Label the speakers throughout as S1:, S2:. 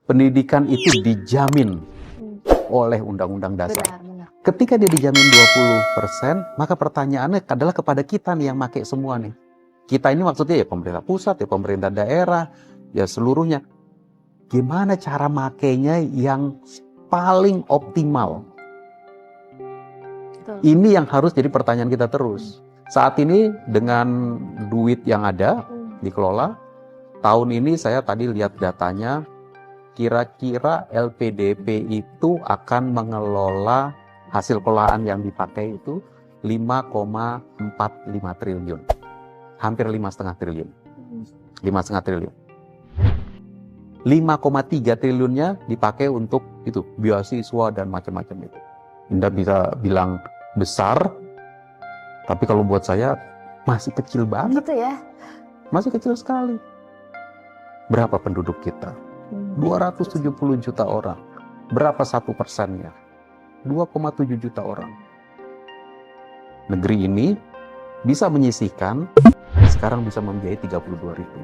S1: Pendidikan itu dijamin oleh Undang-Undang Dasar.
S2: Benar.
S1: Ketika dia dijamin 20%, maka pertanyaannya adalah kepada kita nih yang pakai semua nih. Kita ini maksudnya ya pemerintah pusat, ya pemerintah daerah, ya seluruhnya. Gimana cara makainya yang paling optimal?
S2: Betul.
S1: Ini yang harus jadi pertanyaan kita terus. Saat ini dengan duit yang ada, dikelola, tahun ini saya tadi lihat datanya, kira-kira LPDP itu akan mengelola hasil kelolaan yang dipakai itu 5,45 triliun. Hampir 5,5 triliun. 5,5 triliun. 5,3 triliunnya dipakai untuk itu, beasiswa dan macam-macam itu. Anda bisa bilang besar, tapi kalau buat saya masih kecil banget.
S2: Gitu ya.
S1: Masih kecil sekali. Berapa penduduk kita? 270 juta orang. Berapa 1%-nya? 2,7 juta orang. Negeri ini bisa menyisihkan, sekarang bisa membiayai 32 ribu.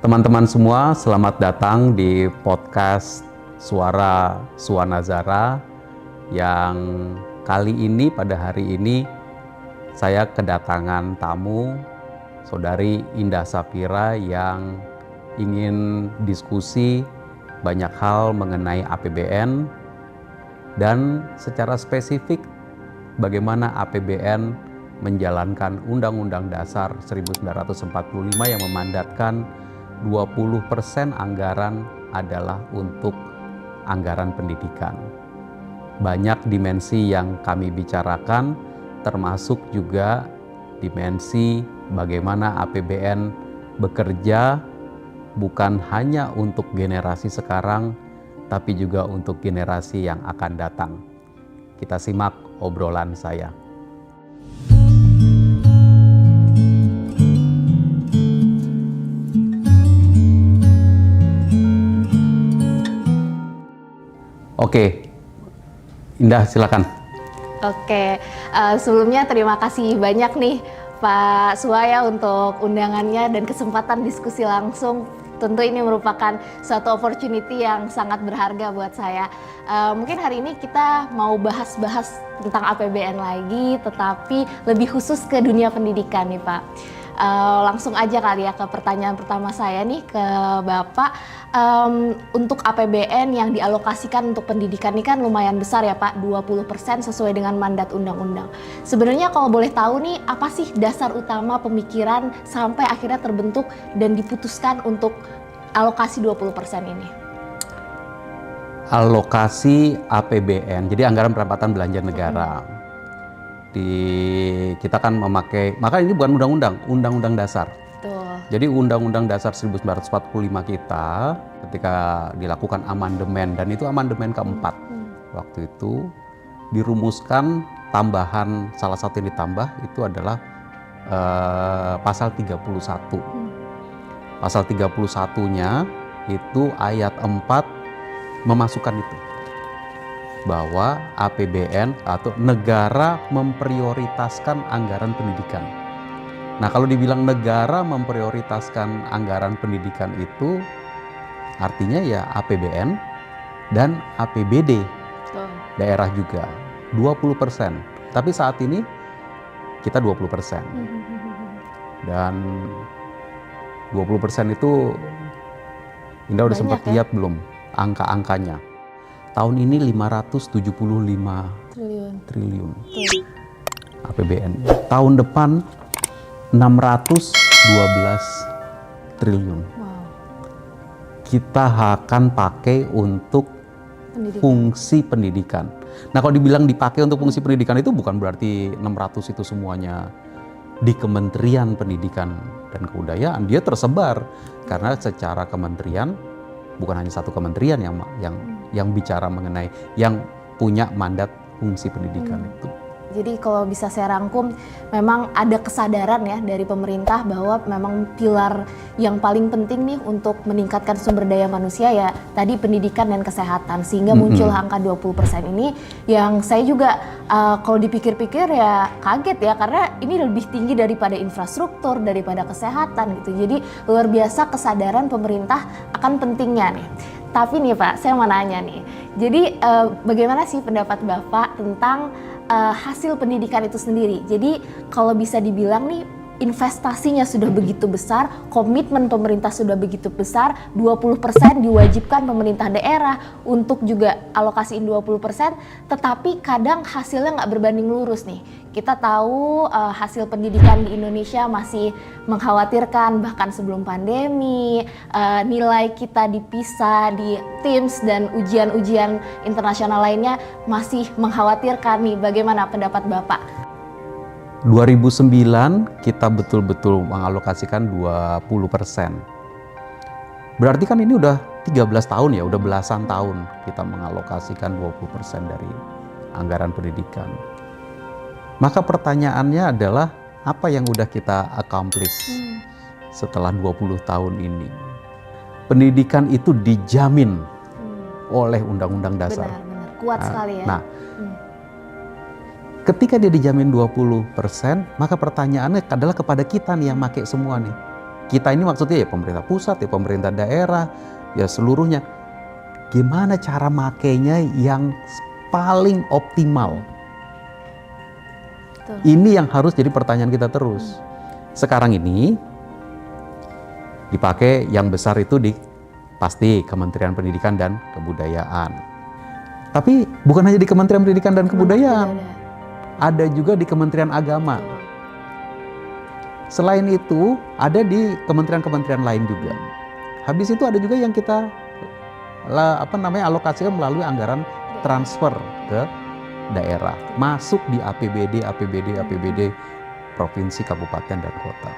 S1: Teman-teman semua, selamat datang di podcast Suara Suwanazara yang kali ini, pada hari ini, saya kedatangan tamu, Saudari Indah Safira yang ingin diskusi banyak hal mengenai APBN dan secara spesifik bagaimana APBN menjalankan Undang-Undang Dasar 1945 yang memandatkan 20% anggaran adalah untuk anggaran pendidikan. Banyak dimensi yang kami bicarakan, termasuk juga dimensi bagaimana APBN bekerja bukan hanya untuk generasi sekarang, tapi juga untuk generasi yang akan datang. Kita simak obrolan saya. Oke, Indah silakan.
S2: Oke, sebelumnya terima kasih banyak nih Pak Suwaya untuk undangannya dan kesempatan diskusi langsung. Tentu ini merupakan suatu opportunity yang sangat berharga buat saya. Mungkin hari ini kita mau bahas-bahas tentang APBN lagi, tetapi lebih khusus ke dunia pendidikan nih Pak. Langsung aja kali ya ke pertanyaan pertama saya nih ke Bapak. Untuk APBN yang dialokasikan untuk pendidikan ini kan lumayan besar ya Pak, 20% sesuai dengan mandat undang-undang. Sebenarnya kalau boleh tahu nih, apa sih dasar utama pemikiran sampai akhirnya terbentuk dan diputuskan untuk alokasi 20% ini?
S1: Alokasi APBN, jadi anggaran pendapatan belanja negara. Kita kan memakai, maka ini bukan undang-undang, undang-undang dasar. Jadi Undang-Undang Dasar 1945 kita ketika dilakukan amandemen, dan itu amandemen keempat, waktu itu dirumuskan tambahan, salah satu yang ditambah itu adalah pasal 31. Pasal 31-nya itu ayat 4 memasukkan itu, bahwa APBN atau negara memprioritaskan anggaran pendidikan. Nah, kalau dibilang negara memprioritaskan anggaran pendidikan itu artinya ya APBN dan APBD. Daerah juga 20%. Tapi saat ini kita 20%. Dan 20% itu Indah udah sempat lihat belum angka-angkanya? Tahun ini 575 triliun APBN. Tahun depan 612 triliun. Kita akan pakai untuk fungsi pendidikan. Nah, kalau dibilang dipakai untuk fungsi pendidikan itu bukan berarti 600 itu semuanya di Kementerian Pendidikan dan Kebudayaan. Dia tersebar karena secara kementerian bukan hanya satu kementerian yang bicara mengenai yang punya mandat fungsi pendidikan itu.
S2: Jadi kalau bisa saya rangkum, memang ada kesadaran ya dari pemerintah bahwa memang pilar yang paling penting nih untuk meningkatkan sumber daya manusia ya tadi pendidikan dan kesehatan, sehingga muncul angka 20% ini yang saya juga kalau dipikir-pikir ya kaget ya, karena ini lebih tinggi daripada infrastruktur, daripada kesehatan gitu. Jadi luar biasa kesadaran pemerintah akan pentingnya nih. Tapi nih Pak, saya mau nanya nih, jadi bagaimana sih pendapat Bapak tentang hasil pendidikan itu sendiri? Jadi kalau bisa dibilang nih, investasinya sudah begitu besar, komitmen pemerintah sudah begitu besar, 20% diwajibkan pemerintah daerah untuk juga alokasiin 20%, tetapi kadang hasilnya nggak berbanding lurus nih. Kita tahu hasil pendidikan di Indonesia masih mengkhawatirkan, bahkan sebelum pandemi, nilai kita di PISA, di TIMSS, dan ujian-ujian internasional lainnya masih mengkhawatirkan nih. Bagaimana pendapat Bapak?
S1: 2009 kita betul-betul mengalokasikan 20%. Berarti kan ini udah 13 tahun ya, udah belasan tahun kita mengalokasikan 20% dari anggaran pendidikan. Maka pertanyaannya adalah apa yang udah kita accomplish setelah 20 tahun ini? Pendidikan itu dijamin oleh Undang-Undang Dasar.
S2: Benar, kuat sekali ya.
S1: Nah, ketika dia dijamin 20%, maka pertanyaannya adalah kepada kita nih yang make semua nih. Kita ini maksudnya ya pemerintah pusat, ya pemerintah daerah, ya seluruhnya. Gimana cara makainya yang paling optimal?
S2: Betul.
S1: Ini yang harus jadi pertanyaan kita terus. Sekarang ini dipakai yang besar itu pasti Kementerian Pendidikan dan Kebudayaan. Tapi bukan hanya di Kementerian Pendidikan dan Kebudayaan. Ada juga di Kementerian Agama. Selain itu, ada di kementerian-kementerian lain juga. Habis itu ada juga yang kita alokasikan melalui anggaran transfer ke daerah, masuk di APBD provinsi, kabupaten, dan kota.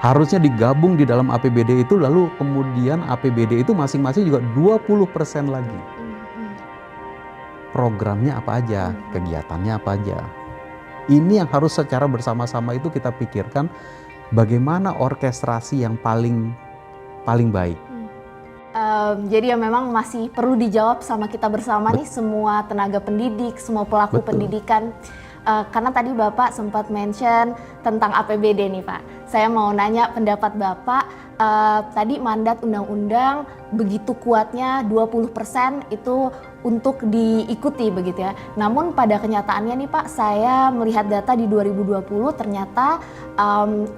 S1: Harusnya digabung di dalam APBD itu, lalu kemudian APBD itu masing-masing juga 20% lagi. Programnya apa aja, kegiatannya apa aja. Ini yang harus secara bersama-sama itu kita pikirkan bagaimana orkestrasi yang paling baik.
S2: Jadi ya memang masih perlu dijawab sama kita bersama nih, semua tenaga pendidik, semua pelaku pendidikan. Karena tadi Bapak sempat mention tentang APBD nih Pak. Saya mau nanya pendapat Bapak, tadi mandat undang-undang begitu kuatnya 20% itu untuk diikuti begitu ya. Namun pada kenyataannya nih Pak, saya melihat data di 2020 ternyata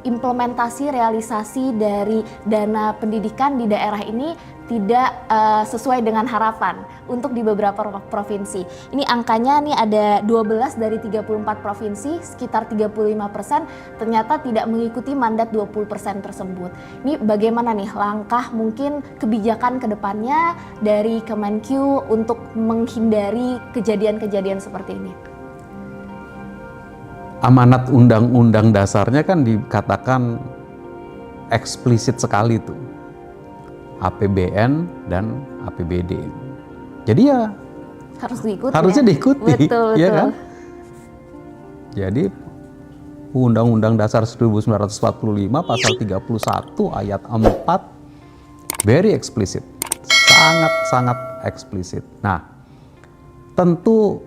S2: implementasi realisasi dari dana pendidikan di daerah ini tidak sesuai dengan harapan untuk di beberapa provinsi. Ini angkanya nih ada 12 dari 34 provinsi, sekitar 35% ternyata tidak mengikuti mandat 20% tersebut. Ini bagaimana nih langkah mungkin kebijakan ke depannya dari Kemenkyu untuk menghindari kejadian-kejadian seperti ini?
S1: Amanat undang-undang dasarnya kan dikatakan eksplisit sekali tuh. APBN dan APBD. Jadi ya harusnya diikuti,
S2: betul,
S1: ya kan? Jadi Undang-Undang Dasar 1945 pasal 31 ayat 4 very explicit, sangat eksplisit. Nah, tentu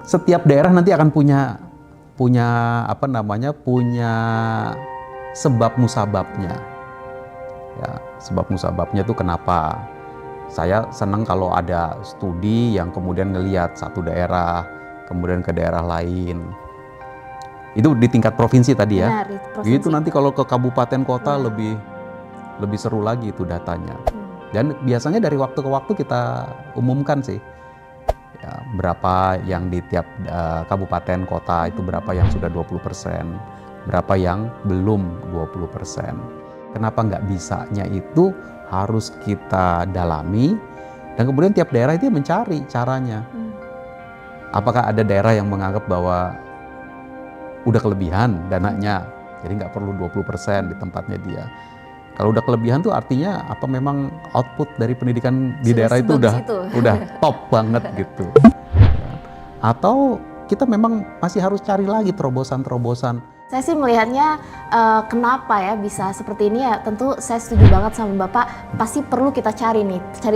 S1: setiap daerah nanti akan punya sebab musababnya. Ya, sebab musababnya itu kenapa? Saya senang kalau ada studi yang kemudian ngelihat satu daerah, kemudian ke daerah lain. Itu di tingkat provinsi tadi ya.
S2: Benar,
S1: itu nanti kalau ke kabupaten kota lebih seru lagi itu datanya. Dan biasanya dari waktu ke waktu kita umumkan sih. Ya, berapa yang di tiap kabupaten kota itu berapa yang sudah 20%, berapa yang belum 20%. Kenapa nggak bisanya itu harus kita dalami dan kemudian tiap daerah itu mencari caranya. Apakah ada daerah yang menganggap bahwa udah kelebihan dananya, jadi nggak perlu 20% di tempatnya dia. Kalau udah kelebihan tuh artinya apa memang output dari pendidikan di daerah itu udah top banget gitu. Atau kita memang masih harus cari lagi terobosan-terobosan.
S2: Saya sih melihatnya kenapa ya bisa seperti ini ya, tentu saya setuju banget sama Bapak, pasti perlu kita cari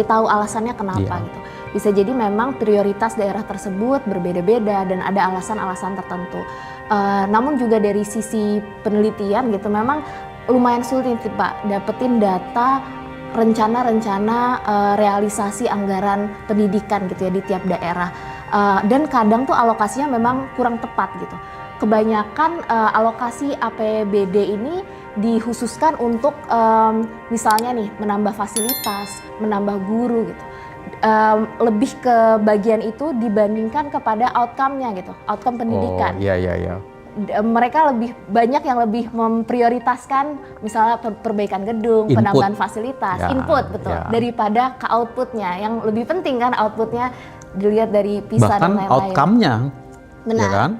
S2: tahu alasannya kenapa gitu. Bisa jadi memang prioritas daerah tersebut berbeda-beda dan ada alasan-alasan tertentu. Namun juga dari sisi penelitian gitu memang lumayan sulit nih Pak dapetin data rencana-rencana realisasi anggaran pendidikan gitu ya di tiap daerah. Dan kadang tuh alokasinya memang kurang tepat gitu. Kebanyakan alokasi APBD ini dikhususkan untuk misalnya nih menambah fasilitas, menambah guru gitu. Lebih ke bagian itu dibandingkan kepada outcome-nya gitu, outcome pendidikan.
S1: Oh iya.
S2: Mereka lebih banyak yang lebih memprioritaskan misalnya perbaikan gedung,
S1: Input.
S2: penambahan fasilitas, input betul, daripada ke outputnya. Yang lebih penting kan outputnya dilihat dari PISA dan lain-lain.
S1: Bahkan outcome-nya,
S2: benar.
S1: ya kan?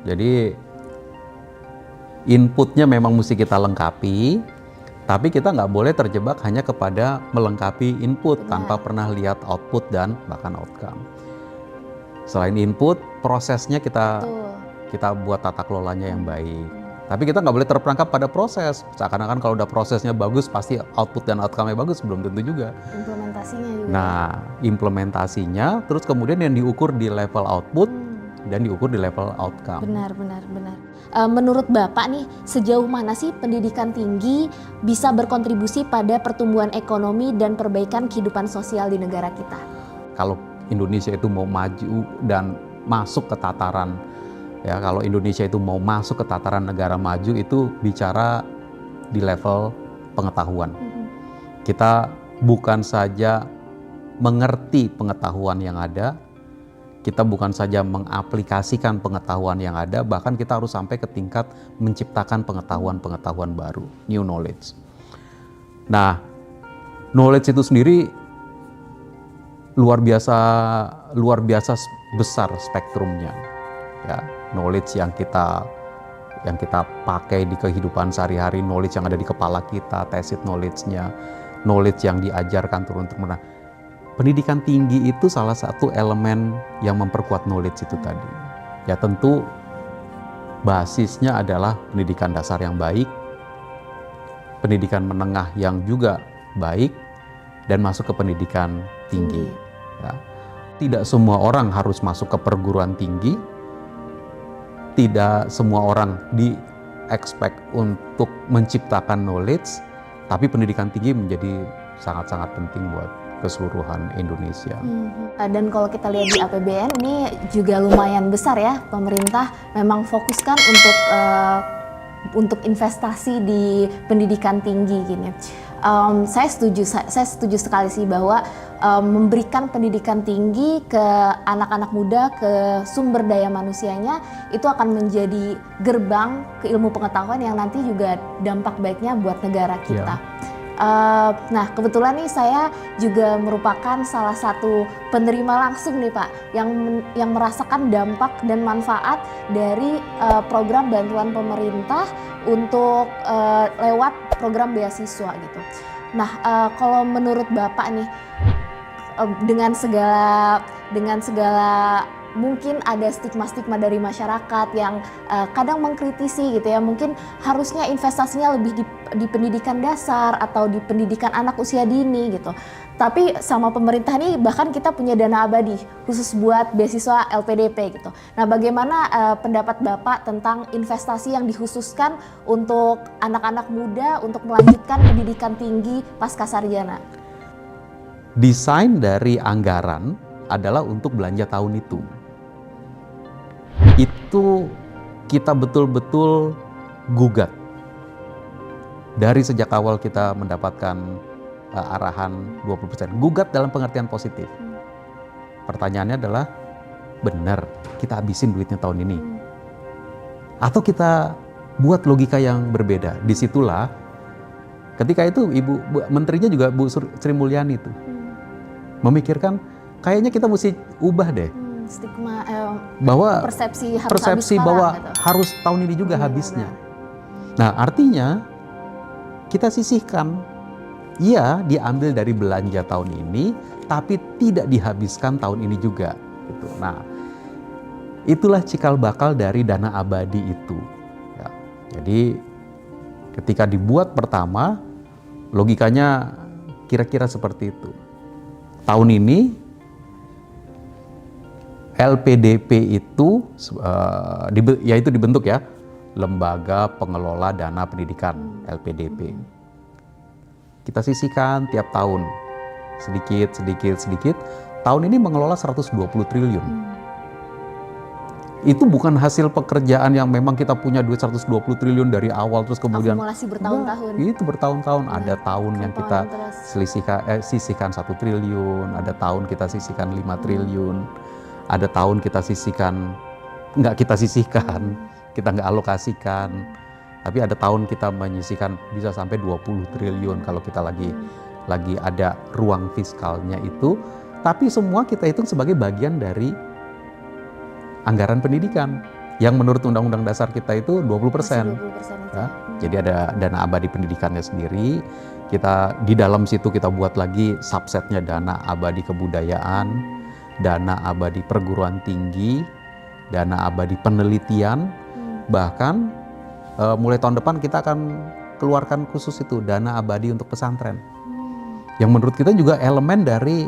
S1: Jadi inputnya memang mesti kita lengkapi, tapi kita nggak boleh terjebak hanya kepada melengkapi input tanpa pernah lihat output dan bahkan outcome. Selain input, prosesnya kita buat tata kelolanya yang baik. Tapi kita nggak boleh terperangkap pada proses. Seakan-akan kalau udah prosesnya bagus, pasti output dan outcome-nya bagus, belum tentu juga.
S2: Implementasinya juga.
S1: Nah, implementasinya, terus kemudian yang diukur di level output, dan diukur di level outcome.
S2: Benar. Menurut Bapak nih, sejauh mana sih pendidikan tinggi bisa berkontribusi pada pertumbuhan ekonomi dan perbaikan kehidupan sosial di negara kita?
S1: Kalau Indonesia itu mau maju dan masuk ke tataran, ya kalau Indonesia itu mau masuk ke tataran negara maju itu bicara di level pengetahuan. Kita bukan saja mengerti pengetahuan yang ada, kita bukan saja mengaplikasikan pengetahuan yang ada, bahkan kita harus sampai ke tingkat menciptakan pengetahuan-pengetahuan baru, new knowledge. Nah, knowledge itu sendiri luar biasa besar spektrumnya. Ya, knowledge yang kita pakai di kehidupan sehari-hari, knowledge yang ada di kepala kita, tacit knowledge-nya, knowledge yang diajarkan turun-temurun. Pendidikan tinggi itu salah satu elemen yang memperkuat knowledge itu tadi. Ya tentu basisnya adalah pendidikan dasar yang baik, pendidikan menengah yang juga baik, dan masuk ke pendidikan tinggi. Ya. Tidak semua orang harus masuk ke perguruan tinggi, tidak semua orang di-expect untuk menciptakan knowledge, tapi pendidikan tinggi menjadi sangat-sangat penting buat keseluruhan Indonesia.
S2: Dan kalau kita lihat di APBN ini juga lumayan besar ya, pemerintah memang fokuskan untuk investasi di pendidikan tinggi gini. Saya setuju sekali sih bahwa memberikan pendidikan tinggi ke anak-anak muda, ke sumber daya manusianya itu akan menjadi gerbang ke ilmu pengetahuan yang nanti juga dampak baiknya buat negara kita. Nah kebetulan nih saya juga merupakan salah satu penerima langsung nih Pak yang merasakan dampak dan manfaat dari program bantuan pemerintah untuk lewat program beasiswa gitu. Nah kalau menurut Bapak nih dengan segala mungkin ada stigma-stigma dari masyarakat yang kadang mengkritisi gitu ya, mungkin harusnya investasinya lebih di pendidikan dasar atau di pendidikan anak usia dini gitu. Tapi sama pemerintah nih bahkan kita punya dana abadi khusus buat beasiswa LPDP gitu. Nah bagaimana pendapat Bapak tentang investasi yang dikhususkan untuk anak-anak muda untuk melanjutkan pendidikan tinggi pasca sarjana?
S1: Desain dari anggaran adalah untuk belanja tahun itu. Itu kita betul-betul gugat. Dari sejak awal kita mendapatkan arahan 20%. Gugat dalam pengertian positif. Pertanyaannya adalah, benar kita habisin duitnya tahun ini? Atau kita buat logika yang berbeda? Disitulah, ketika itu Ibu Menterinya juga Bu Sri Mulyani itu memikirkan, kayaknya kita mesti ubah deh.
S2: Stigma
S1: bahwa
S2: persepsi
S1: bahwa
S2: gitu.
S1: Harus tahun ini juga habisnya. Nah, artinya kita sisihkan, iya diambil dari belanja tahun ini, tapi tidak dihabiskan tahun ini juga. Gitu. Nah, Itulah cikal bakal dari dana abadi itu. Ya, jadi ketika dibuat pertama, logikanya kira-kira seperti itu. Tahun ini LPDP itu yaitu dibentuk ya, Lembaga Pengelola Dana Pendidikan (LPDP). Kita sisihkan tiap tahun sedikit. Tahun ini mengelola 120 triliun. Itu bukan hasil pekerjaan yang memang kita punya duit 120 triliun dari awal terus kemudian
S2: akumulasi bertahun-tahun.
S1: Itu bertahun-tahun. Ada tahun yang kita
S2: terus.
S1: sisihkan 1 triliun, ada tahun kita sisihkan 5 triliun, ada tahun kita sisihkan nggak kita sisihkan, kita nggak alokasikan. Tapi ada tahun kita menyisihkan bisa sampai 20 triliun kalau kita lagi ada ruang fiskalnya itu. Tapi semua kita hitung sebagai bagian dari anggaran pendidikan yang menurut Undang-Undang Dasar kita itu 20%. Ya, jadi ada dana abadi pendidikannya sendiri. Kita di dalam situ kita buat lagi subsetnya dana abadi kebudayaan, dana abadi perguruan tinggi, dana abadi penelitian. Bahkan mulai tahun depan kita akan keluarkan khusus itu dana abadi untuk pesantren. Yang menurut kita juga elemen dari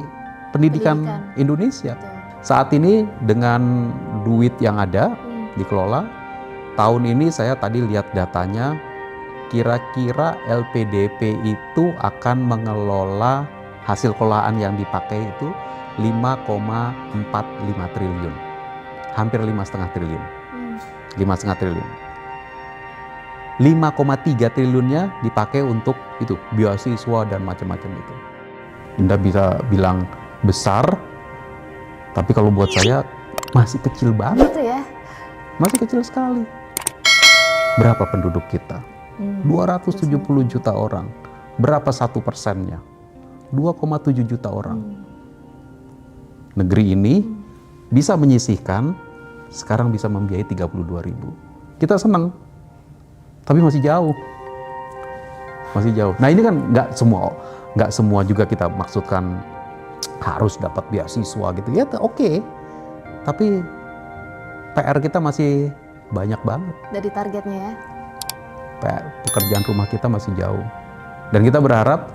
S1: pendidikan Indonesia. Saat ini dengan duit yang ada dikelola, tahun ini saya tadi lihat datanya, kira-kira LPDP itu akan mengelola hasil kelolaan yang dipakai itu 5,45 triliun. Hampir 5,5 triliun. 5,5 triliun. 5,3 triliunnya dipakai untuk itu, beasiswa dan macam-macam itu. Anda bisa bilang besar, tapi kalau buat saya masih kecil banget.
S2: Gitu ya?
S1: Masih kecil sekali. Berapa penduduk kita? 270 juta orang. Berapa 1%-nya? 2,7 juta orang. Negeri ini bisa menyisihkan, sekarang bisa membiayai 32.000. Kita senang, tapi masih jauh. Masih jauh. Nah ini kan nggak semua juga kita maksudkan harus dapat beasiswa gitu ya, oke. Tapi PR kita masih banyak banget.
S2: Dari targetnya ya?
S1: Pekerjaan rumah kita masih jauh. Dan kita berharap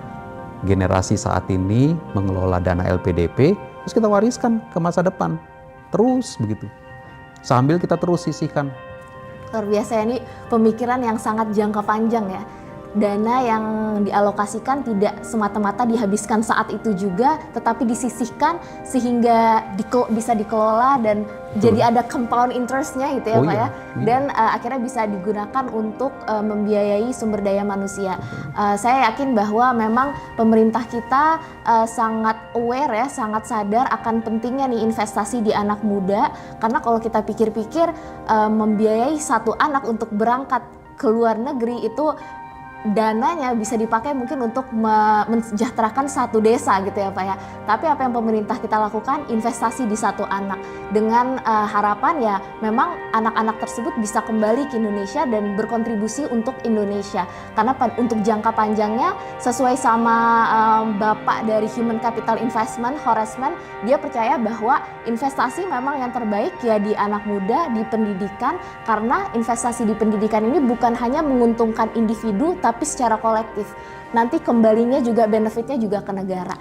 S1: generasi saat ini mengelola dana LPDP, terus kita wariskan ke masa depan. Terus begitu. Sambil kita terus sisihkan.
S2: Luar biasa ya, ini pemikiran yang sangat jangka panjang ya. Dana yang dialokasikan tidak semata-mata dihabiskan saat itu juga, tetapi disisihkan sehingga bisa dikelola dan jadi ada compound interest-nya gitu ya Pak ya. Dan akhirnya bisa digunakan untuk membiayai sumber daya manusia. Saya yakin bahwa memang pemerintah kita sangat aware ya, sangat sadar akan pentingnya nih investasi di anak muda. Karena kalau kita pikir-pikir membiayai satu anak untuk berangkat ke luar negeri itu dananya bisa dipakai mungkin untuk mensejahterakan satu desa gitu ya Pak ya. Tapi apa yang pemerintah kita lakukan, investasi di satu anak dengan harapan ya memang anak-anak tersebut bisa kembali ke Indonesia dan berkontribusi untuk Indonesia. Karena untuk jangka panjangnya sesuai sama Bapak dari Human Capital Investment, Horace Mann, dia percaya bahwa investasi memang yang terbaik ya di anak muda, di pendidikan, karena investasi di pendidikan ini bukan hanya menguntungkan individu tapi secara kolektif. Nanti kembalinya juga benefitnya juga ke negara.